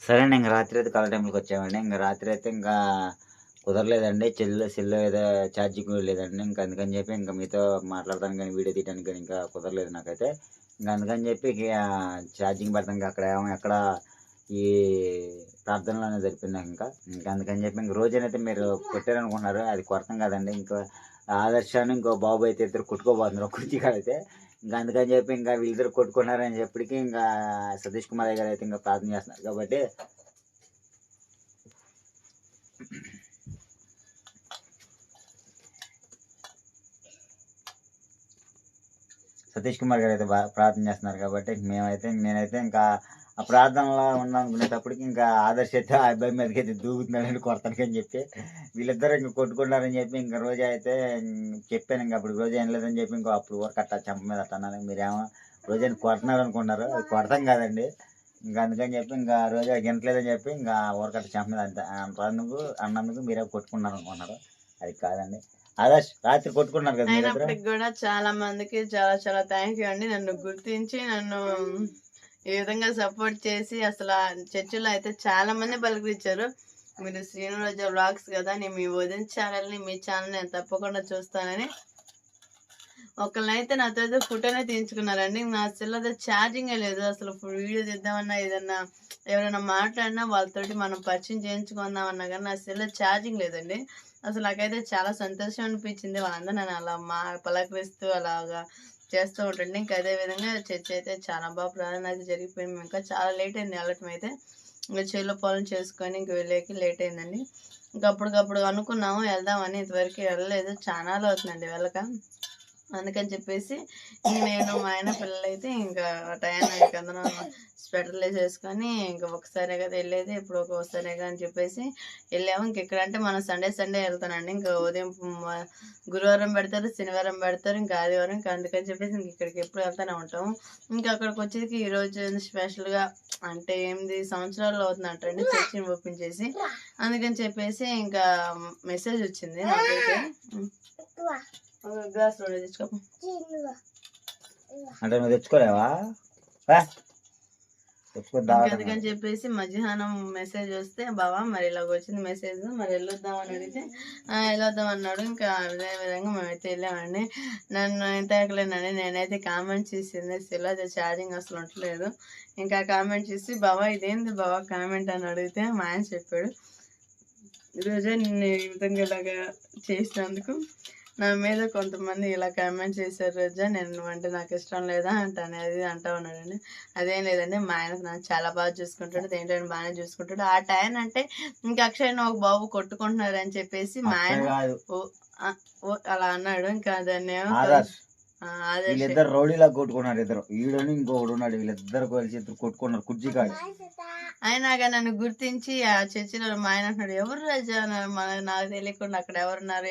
సరే అండి. ఇంక రాత్రి అయితే కలర్ టెంపుల్‌కి వచ్చామండి. ఇంక రాత్రి అయితే ఇంకా కుదరలేదండి. సెల్‌లో ఏదో ఛార్జింగ్ కూడా లేదండి. ఇంక అందుకని చెప్పి ఇంక మీతో మాట్లాడడానికి గాని, వీడియో తీయడానికి గాని ఇంకా కుదరలేదు నాకైతే. ఇంక అందుకని చెప్పి ఇక ఛార్జింగ్ పెడతానికి అక్కడ ఏమో ఎక్కడ ఈ ప్రార్థనలోనే సరిపోయింది నాకింకా. ఇంక అందుకని చెప్పి ఇంక రోజైనైతే మీరు కొట్టారనుకుంటున్నారు. అది కొడతాం కాదండి. ఇంకా ఆదర్శాన్ని ఇంకో బాబు అయితే ఇద్దరు కొట్టుకోబోతున్నారు కుర్చీ కాడైతే. ఇంక అందుకని చెప్పి ఇంకా వీళ్ళిద్దరు కొట్టుకున్నారని చెప్పటికి ఇంకా సతీష్ కుమార్ గారు అయితే ఇంకా ప్రార్థన చేస్తున్నారు కాబట్టి సతీష్ కుమార్ గారు అయితే బాగా ప్రార్థన చేస్తున్నారు కాబట్టి నేనైతే ఇంకా ఆ ప్రార్థనలో ఉన్నానుకునేటప్పటికి ఇంకా ఆదర్శ అయితే ఆ అబ్బాయి మీదకి అయితే దూకుతున్నాడని కొడతానికి అని చెప్పి వీళ్ళిద్దరు ఇంకా కొట్టుకున్నారని చెప్పి ఇంకా రోజా అయితే చెప్పాను ఇంకా అప్పుడు రోజా ఏం లేదని చెప్పి ఇంకో అప్పుడు ఊరికి అట్టా చెంప మీద అట్ట అన్నాను. మీరేమో రోజాని కొడుతున్నారు అనుకున్నారు. అది కొడతాం కాదండి. ఇంకా అందుకని చెప్పి ఇంకా రోజా గింటలేదని చెప్పి ఇంకా ఊరకట్ట చెంప మీద అన్నందుకు మీరే కొట్టుకున్నారు అనుకున్నారు. అది కాదండి. ఆదర్శ్ రాత్రి కొట్టుకున్నారు కదా మీరిద్దరు. అయినప్పటికి కూడా చాలా మందికి చాలా చాలా థ్యాంక్ యూ అండి. నన్ను గుర్తించి నన్ను ఈ విధంగా సపోర్ట్ చేసి అసలు ఆ చర్చిలో అయితే చాలా మంది పలకరించారు. మీరు శ్రీనురాజ వ్లాగ్స్ కదా, నేను మీ వదిన ఛానల్ని మీ ఛానల్ నేను తప్పకుండా చూస్తానని ఒకళ్ళైతే నాతో అయితే ఫోటోనే తీయించుకున్నారండి. నా సెల్ అయితే ఛార్జింగే లేదు. అసలు వీడియో తీద్దామన్నా ఏదన్నా ఎవరైనా మాట్లాడినా వాళ్ళతోటి మనం పరిచయం చేయించుకుందామన్నా కానీ నా సెల్ ఛార్జింగ్ లేదండి. అసలు నాకైతే చాలా సంతోషం అనిపించింది. వాళ్ళందరూ నన్ను అలా పలకరిస్తూ అలాగా చేస్తూ ఉంటుండే. ఇంకా అదేవిధంగా చర్చ అయితే చాలా బాగా ప్రార్థన అయితే జరిగిపోయింది. ఇంకా చాలా లేట్ అయింది వెళ్ళటం అయితే. ఇంకా చేలో పొలం చేసుకొని ఇంక వెళ్ళేకి లేట్ అయిందండి. ఇంకా అప్పటికప్పుడు అనుకున్నాము వెళ్దామని, ఇంతవరకు వెళ్ళలేదు. చాలా అవుతుందండి వెళ్ళక. అందుకని చెప్పేసి నేను మా ఆయన పిల్లలైతే ఇంకా టయానికి అందరం స్వెటర్లు వేసేసుకొని ఇంకా ఒకసారి కదా వెళ్ళేది, ఇప్పుడు ఒకసారి అని చెప్పేసి వెళ్ళాము. ఇంకెక్కడంటే మనం సండే వెళ్తానండి. ఇంకా ఉదయం గురువారం పెడతారు, శనివారం పెడతారు, ఇంకా ఆదివారం. ఇంకా అందుకని చెప్పేసి ఇంక ఇక్కడికి ఎప్పుడు వెళ్తూనే ఉంటాము. ఇంకా అక్కడికి వచ్చేసి ఈరోజు స్పెషల్గా అంటే 8 సంవత్సరాలు అవుతుందంటండి చర్చిని ఓపెన్ చేసి. అందుకని చెప్పేసి ఇంకా మెసేజ్ వచ్చింది నాకైతే. గ్లాస్ లో తెచ్చుకో అంటే నువ్వు తెచ్చుకోలేవా? అందుకని చెప్పేసి మధ్యాహ్నం మెసేజ్ వస్తే బావా మరి ఇలాగ వచ్చింది మెసేజ్, మరి వెళ్ళొద్దాం అని అడిగితే వెళ్ళొద్దాం అన్నాడు. ఇంకా అదే విధంగా మేమైతే వెళ్ళామండి. నన్ను ఎంత ఎక్కలేనండి, నేనైతే కామెంట్ చేసింది సెల్ అది ఛార్జింగ్ అసలు ఉండలేదు. ఇంకా కామెంట్ చేసి బావా ఇదేంది బావా కామెంట్ అని అడిగితే మా ఆయన చెప్పాడు, ఈరోజే నేను ఈ విధంగా ఇలాగా చేసినందుకు నా మీద కొంతమంది ఇలా కామెంట్ చేశారు, రోజా నేను అంటే నాకు ఇష్టం లేదా అంటాను అది అంటా ఉన్నాడండి. అదేం లేదండి, మా ఆయన నాకు చాలా బాగా చూసుకుంటాడు, దేంట్లో బాగానే చూసుకుంటాడు. ఆ టైం అంటే ఇంకా అక్షయ్ ఒక బాబు కొట్టుకుంటున్నారు అని చెప్పేసి మా ఆయన అలా అన్నాడు. ఇంకా దాన్ని వీళ్ళిద్దరు రౌడీలా కొట్టుకున్నారు. ఇద్దరు ఈడని ఇంకొకడు ఉన్నాడు. వీళ్ళిద్దరు కలిసి ఇద్దరు కొట్టుకున్నారు కుర్చీ కాదు. అయినాగా నన్ను గుర్తించి ఆ చర్చిలో మా ఆయన అంటున్నాడు, ఎవరు రాజా నాకు తెలియకుండా అక్కడ ఎవరున్నారు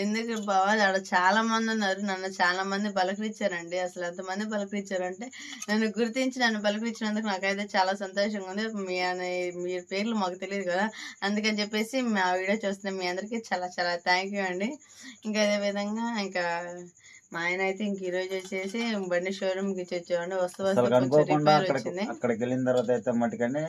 ఎందుకు బావా అక్కడ చాలా మంది ఉన్నారు, నన్ను చాలా మంది పలకరించారండి. అసలు ఎంతమంది పలకరించారంటే నన్ను గుర్తించి నన్ను పలకరించినందుకు నాకైతే చాలా సంతోషంగా ఉంది. మీ పేర్లు మాకు తెలియదు కదా, అందుకని చెప్పేసి మా వీడియో చూస్తున్న మీ అందరికీ చాలా చాలా థ్యాంక్ యూ అండి. ఇంకా అదే విధంగా ఇంకా మా ఆయన అయితే ఇంక ఈరోజు వచ్చేసి బండి షోరూమ్కి ఇచ్చేవాడిని అక్కడికి వెళ్ళిన తర్వాత అయితే మటుకనే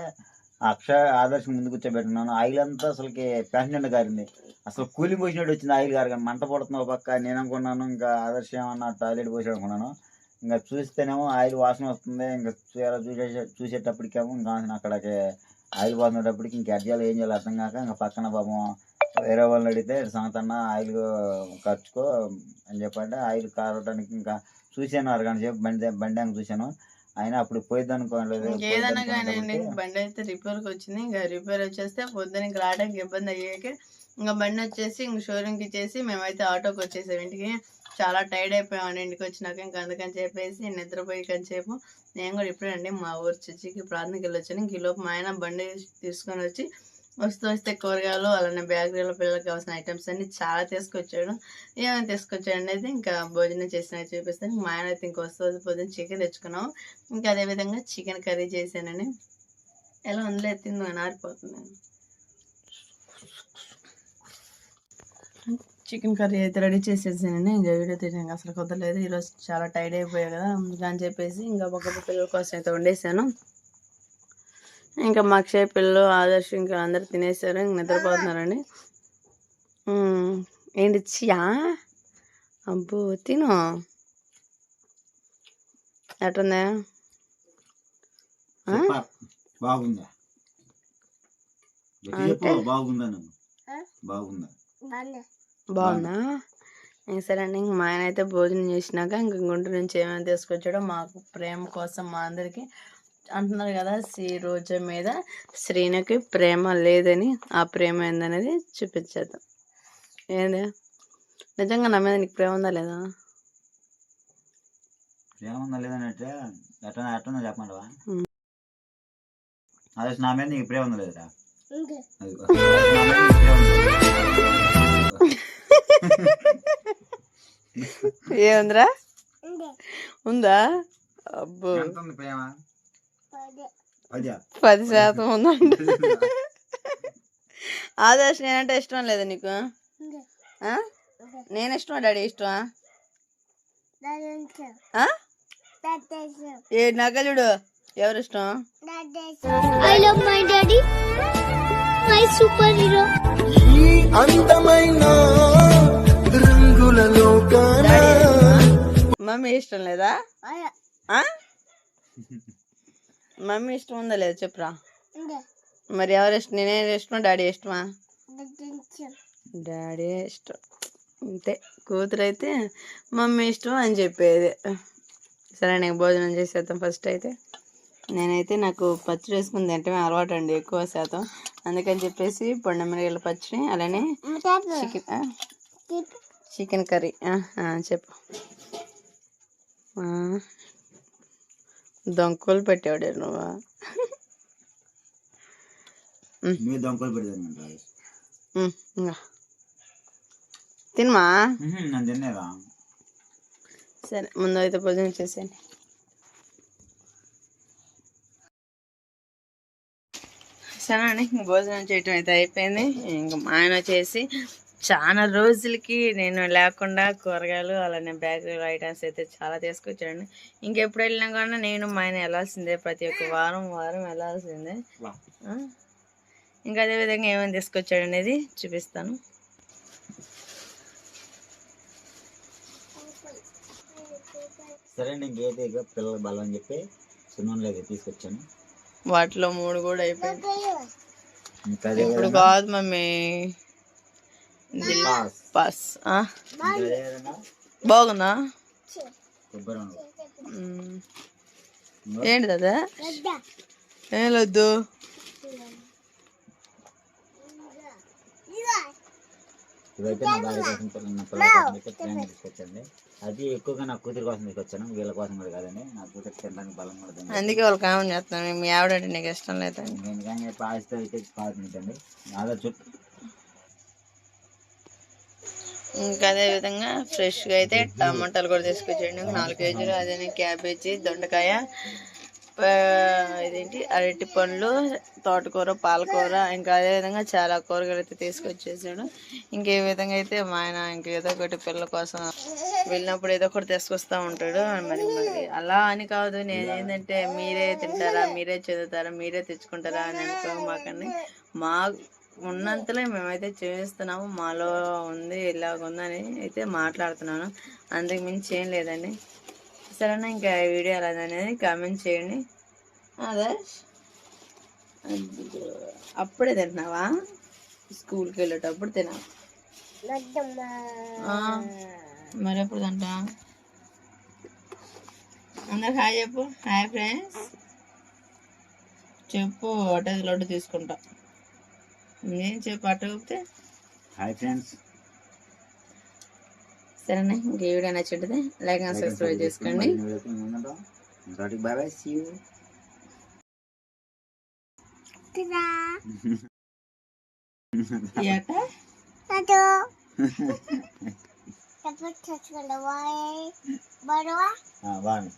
అక్షయ్ ఆదర్శ్ ముందు కూర్చోబెట్టున్నాను. ఆయిల్ అంతా అసలుకి ప్యాషన్ గారింది. అసలు కూలింగ్ పోసినట్టు వచ్చింది ఆయిల్ గారు. కానీ మంట పడుతున్న పక్క నేను అనుకున్నాను ఇంకా ఆదర్శ్ ఏమన్నా టాయిలెట్ పోసి అనుకున్నాను. ఇంకా చూస్తేనేమో ఆయిల్ వాసన వస్తుంది. ఇంకా చూసేటప్పటికేమో ఇంకా అక్కడికి ఆయిల్ పోసినప్పటికి ఇంకా అడ్జాలు ఏం చేయాలి అర్థం కాక ఇంకా పక్కన పాపం వేరే వాళ్ళని అడిగితే సంగతన్న ఆయిల్ ఖర్చుకో అని చెప్పంటే ఆయిల్ కారడానికి ఇంకా చూశాను అరగంట సేపు బండి చూశాను. అయినా అప్పుడు పోయిద్ది అనుకోలేదు. ఏదన్నా కానీ బండి అయితే రిపేర్కి వచ్చింది. ఇంకా రిపేర్ వచ్చేస్తే పొద్దున ఇంకా రావడానికి ఇబ్బంది అయ్యాక ఇంకా బండి వచ్చేసి ఇంక షోరూమ్కి ఇచ్చేసి మేమైతే ఆటోకి వచ్చేసాం ఇంటికి. చాలా టైర్డ్ అయిపోయామండి ఇంటికి వచ్చినాక. ఇంకా అందుకని చెప్పేసి నిద్రపోయి కొంచెంసేపు నేను కూడా ఇప్పుడండి మా ఊరు చర్చికి ప్రార్థనకి వెళ్ళొచ్చాను. ఇంక ఈలోపు మా ఆయన బండి తీసుకొని వచ్చి వస్తే కూరగాయలు అలానే బేకరీలో పిల్లలకి కావాల్సిన ఐటమ్స్ అన్ని చాలా తీసుకొచ్చాడు. ఏమైనా తీసుకొచ్చాడు అయితే ఇంకా భోజనం చేసిన చూపిస్తాను. మా ఆయన అయితే ఇంక వస్తుంది పొద్దున్న చికెన్ తెచ్చుకున్నాం. ఇంకా అదేవిధంగా చికెన్ కర్రీ చేశానని ఎలా ఉందిలే ఎత్తిందో ఆరిపోతుంది. చికెన్ కర్రీ అయితే రెడీ చేసేసానండి. ఇంకా వీడియో తీయడానికి అసలు కుదరలేదు, ఈరోజు చాలా టైర్డ్ అయిపోయాయి కదా అందుకని చెప్పేసి ఇంకా ఒక పిల్లల కోసం అయితే వండేసాను. ఇంకా మా అక్షయ్ పిల్లలు ఆదర్శ్ ఇంకా అందరు తినేసారు, ఇంక నిద్రపోతున్నారండి. ఏంటి చియా అబ్బో తిను ఎట్టుందా? బాగుందా? బాగుందా? సరే అండి, ఇంక మా ఆయన అయితే భోజనం చేసినాక ఇంక గుంటూరు నుంచి ఏమైనా తీసుకొచ్చాడో మాకు ప్రేమ కోసం మా అందరికి అంటున్నారు కదా, రోజా మీద శ్రీనుకి ప్రేమ లేదని, ఆ ప్రేమ ఏందనేది చూపించేద్దాం. ఏంది నిజంగా నా మీద నీకు ప్రేమ ఉందా లేదా? ప్రేమ ఉందా లేదనంటే ఎట్లా చెప్పమంటావా? అదే నా మీద నీకు ప్రేమ ఉందా లేదా? ఏముందిరా? ఉందా? అబ్బో 10% ఉందండి. ఆదర్శ్ నేనంటే ఇష్టం లేదా నీకు? నేను ఇష్టమా డాడీ ఇష్టమా? ఏ నగలుడు ఎవరు ఇష్టం? I love my daddy, my super hero. Mummy ఇష్టం లేదా? మమ్మీ ఇష్టం ఉందా లేదా చెప్పురా. మరి ఎవరు ఇష్టం? నేనే ఇష్టమా డాడీ ఇష్టమా? డాడీ ఇష్టం అంతే. కూతురు అయితే మమ్మీ ఇష్టం అని చెప్పేది. సరే నేను భోజనం చేసేద్దాం. ఫస్ట్ అయితే నేనైతే నాకు పచ్చడి వేసుకుని తింటమే అలవాటు అండి ఎక్కువ శాతం, అందుకని చెప్పేసి పొండమిరగల పచ్చడి, అలానే చికెన్ కర్రీ. చెప్పు. దొంకలు పెట్టాడు నువ్వు. తినమా? సరే ముందు అయితే భోజనం చేసేయండి. సరే అండి, భోజనం చేయటం అయితే అయిపోయింది. ఇంకా మా ఆయన వచ్చేసి చాలా రోజులకి నేను లేకుండా కూరగాయలు అలానే బేకరీ ఐటమ్స్ అయితే చాలా తీసుకొచ్చాడండి. ఇంకెప్పుడు వెళ్ళినా కానీ నేను మా ఆయన వెళ్ళాల్సిందే, ప్రతి ఒక్క వారం వెళ్ళాల్సిందే. ఇంకా అదేవిధంగా ఏమేమి తీసుకొచ్చాడు అనేది చూపిస్తాను. సరే అండి, ఇంకైతే పిల్లలు బలం అని చెప్పి సున్నుండలు అయితే తీసుకొచ్చాను. వాటిలో 3 కూడా అయిపోయింది. ఇప్పుడు కాదు మమ్మీ, పాస్. బాగుందా? ఏంటి కదా? ఏం లేదు. ఇవైతే నా భార్య కోసం పిల్లల కోసం తీసుకొచ్చండి. అది ఎక్కువగా నా కూతురు కోసం తీసుకొచ్చాను, వీళ్ళ కోసం కూడా కాదండి. నా కూతురు తినడానికి బలం కూడా, అందుకే వాళ్ళు కామెంట్ చేస్తాను మీ ఆవిడంటే నీకు ఇష్టం లేదండి. నేను కానీ పాస్తో అయితే కాదండి ఆధార్ చుట్టూ. ఇంకా అదేవిధంగా ఫ్రెష్గా అయితే టమాటాలు కూడా తీసుకొచ్చాండి 4 కేజీలు, అదే క్యాబేజీ, దొండకాయ, ఇదేంటి అరటి పండ్లు, తోటకూర, పాలకూర, ఇంకా అదేవిధంగా చాలా కూరగాయలు అయితే తీసుకొచ్చేసాడు. ఇంకే విధంగా అయితే మా ఆయన ఇంకేదో ఒకటి పిల్లల కోసం వెళ్ళినప్పుడు ఏదో ఒకటి తీసుకొస్తూ ఉంటాడు. మరి అలా అని కాదు, నేను ఏంటంటే మీరే తింటారా, మీరే చదువుతారా, మీరే తెచ్చుకుంటారా అని అనుకోమాకండి. మా ఉన్నంతలో మేమైతే చూపిస్తున్నాము, మాలో ఉంది ఇలాగుందని అయితే మాట్లాడుతున్నాను, అందుకు మించి ఏం లేదండి. సరేనా, ఇంకా వీడియో ఎలా అనేది కామెంట్ చేయండి. అదే అప్పుడే తింటున్నావా? స్కూల్కి వెళ్ళేటప్పుడు తినాలి. మరి ఎప్పుడు తింటా? అందరు హాయ్ చెప్పు. హాయ్ ఫ్రెండ్స్ చెప్పు. అటది లడ్డు తీసుకుంటా. నేను చెప్పు అట్ట చెప్తే హాయ్ ఫ్రెండ్స్. సరేనా, ఇంక ఈ వీడియో నచ్చింది లైక్ అండ్ సబ్స్క్రైబ్ చేసుకోండి. Bye bye, see you. Bye.